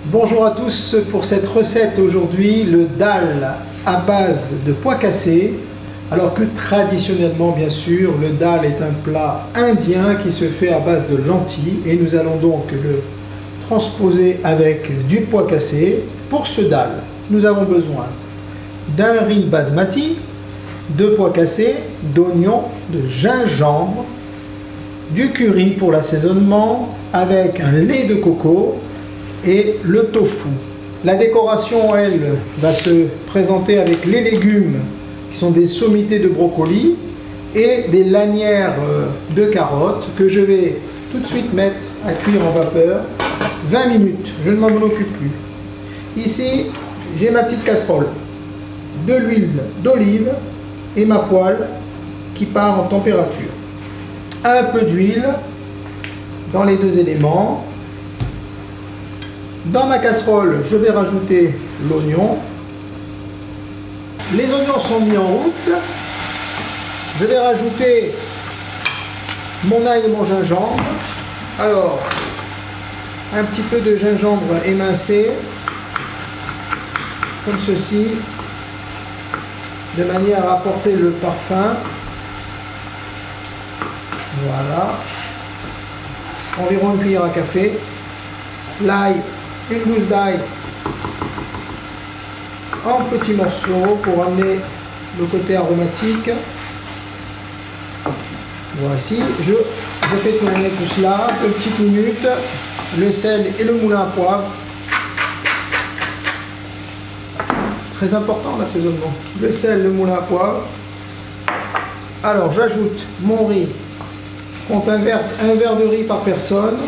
Bonjour à tous pour cette recette aujourd'hui, le dal à base de pois cassés. Alors que traditionnellement, bien sûr, le dal est un plat indien qui se fait à base de lentilles et nous allons donc le transposer avec du pois cassé. Pour ce dal, nous avons besoin d'un riz basmati, de pois cassés, d'oignons, de gingembre, du curry pour l'assaisonnement avec un lait de coco et le tofu. La décoration, elle, va se présenter avec les légumes qui sont des sommités de brocoli et des lanières de carottes que je vais tout de suite mettre à cuire en vapeur 20 minutes. Je ne m'en occupe plus. Ici, j'ai ma petite casserole, de l'huile d'olive et ma poêle qui part en température. Un peu d'huile dans les deux éléments. Dans ma casserole, je vais rajouter l'oignon. Les oignons sont mis en route. Je vais rajouter mon ail et mon gingembre. Alors, un petit peu de gingembre émincé, comme ceci, de manière à apporter le parfum. Voilà. Environ une cuillère à café. L'ail, une gousse d'ail en petits morceaux pour amener le côté aromatique. Voici, je fais tourner tout cela 2 petites minutes. Le sel et le moulin à poivre. Très important l'assaisonnement. Le sel, le moulin à poivre. Alors j'ajoute mon riz. Compte un verre de riz par personne.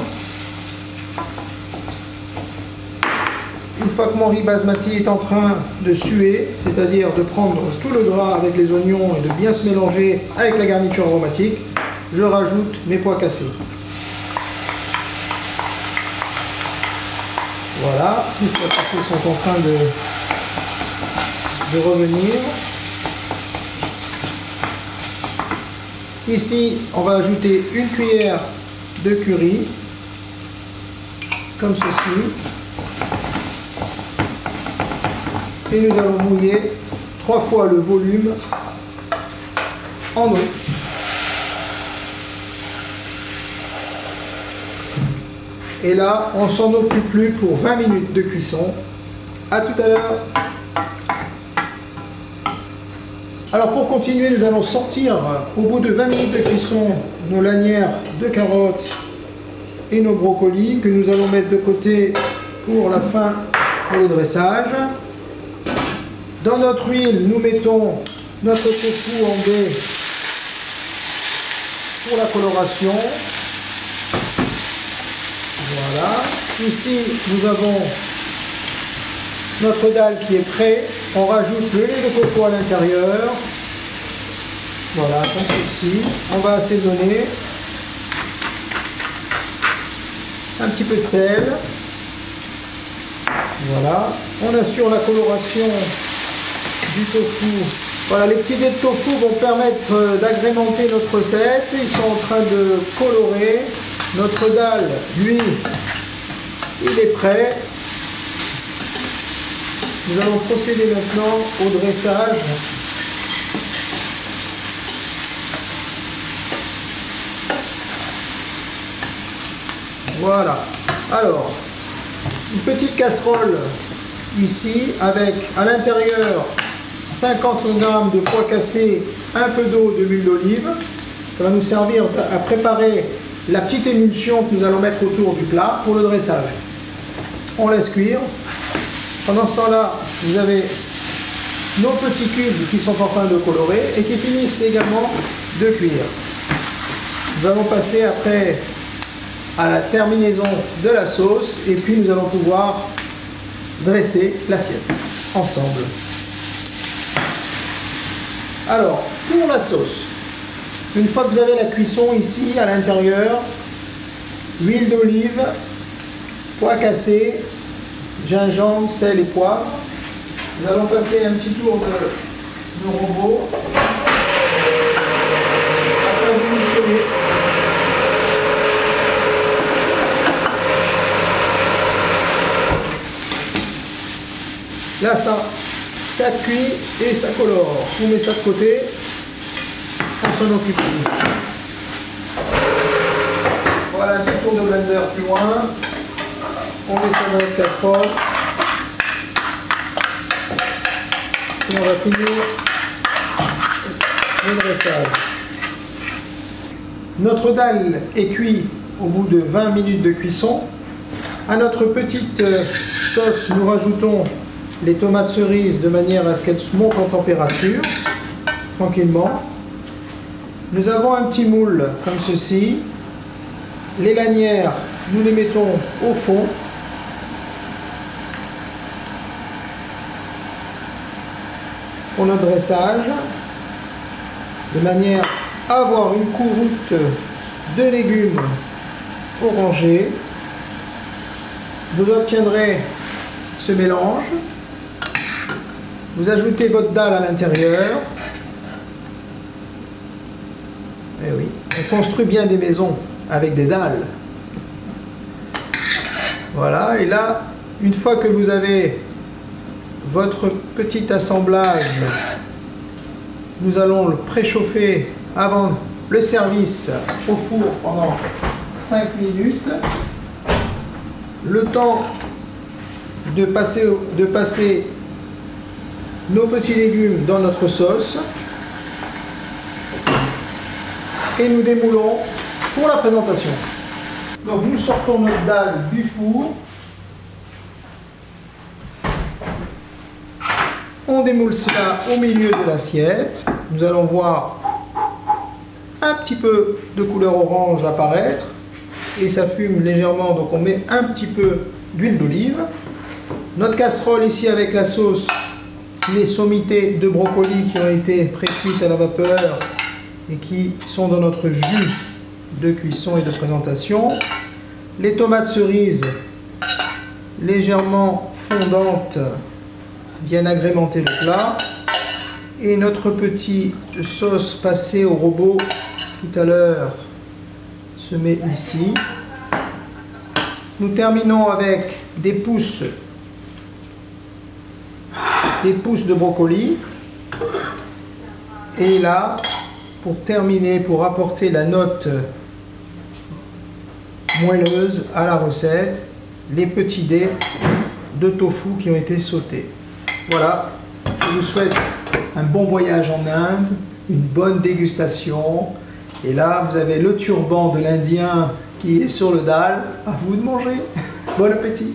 Une fois que mon riz basmati est en train de suer, c'est-à-dire de prendre tout le gras avec les oignons et de bien se mélanger avec la garniture aromatique, je rajoute mes pois cassés. Voilà, les pois cassés sont en train de revenir. Ici, on va ajouter une cuillère de curry, comme ceci. Et nous allons mouiller 3 fois le volume en eau. Et là, on s'en occupe plus pour 20 minutes de cuisson. À tout à l'heure. Alors pour continuer, nous allons sortir au bout de 20 minutes de cuisson nos lanières de carottes et nos brocolis que nous allons mettre de côté pour la fin pour le dressage. Dans notre huile, nous mettons notre tofu en baie pour la coloration. Voilà. Ici, nous avons notre dalle qui est prêt. On rajoute le lait de coco à l'intérieur. Voilà, comme ceci. On va assaisonner. Un petit peu de sel. Voilà. On assure la coloration du tofu. Voilà, les petits dés de tofu vont permettre d'agrémenter notre recette. Ils sont en train de colorer. Notre dalle, lui, il est prêt. Nous allons procéder maintenant au dressage. Voilà. Alors, une petite casserole ici avec à l'intérieur 50 g de pois cassés, un peu d'eau, de l'huile d'olive. Ça va nous servir à préparer la petite émulsion que nous allons mettre autour du plat pour le dressage. On laisse cuire. Pendant ce temps-là, vous avez nos petits cubes qui sont en train de colorer et qui finissent également de cuire. Nous allons passer après à la terminaison de la sauce et puis nous allons pouvoir dresser l'assiette ensemble. Alors, pour la sauce, une fois que vous avez la cuisson ici à l'intérieur, huile d'olive, pois cassés, gingembre, sel et poivre. Nous allons passer un petit tour de robot afin d'émulsionner. Là, ça cuit et ça colore. On met ça de côté. On s'en occupe. Voilà un petit tour de blender plus loin. On met ça dans notre casserole. Et on va finir le dressage. Notre dalle est cuite au bout de 20 minutes de cuisson. À notre petite sauce, nous rajoutons les tomates cerises de manière à ce qu'elles montent en température tranquillement. Nous avons un petit moule comme ceci. Les lanières, nous les mettons au fond. Pour notre dressage, de manière à avoir une croûte de légumes orangés. Vous obtiendrez ce mélange. Vous ajoutez votre dalle à l'intérieur. Eh oui, on construit bien des maisons avec des dalles. Voilà, et là, une fois que vous avez votre petit assemblage, nous allons le préchauffer avant le service au four pendant 5 minutes. Le temps de passer nos petits légumes dans notre sauce. Et nous démoulons pour la présentation. Donc nous sortons notre dalle du four. On démoule cela au milieu de l'assiette. Nous allons voir un petit peu de couleur orange apparaître. Et ça fume légèrement, donc on met un petit peu d'huile d'olive. Notre casserole ici avec la sauce, les sommités de brocoli qui ont été pré-cuites à la vapeur et qui sont dans notre jus de cuisson et de présentation. Les tomates cerises légèrement fondantes viennent agrémenter le plat. Et notre petite sauce passée au robot tout à l'heure se met ici. Nous terminons avec des pousses de brocoli. Et là, pour terminer, pour apporter la note moelleuse à la recette, les petits dés de tofu qui ont été sautés. Voilà, je vous souhaite un bon voyage en Inde, une bonne dégustation. Et là, vous avez le turban de l'Indien qui est sur le dalle. À vous de manger. Bon appétit!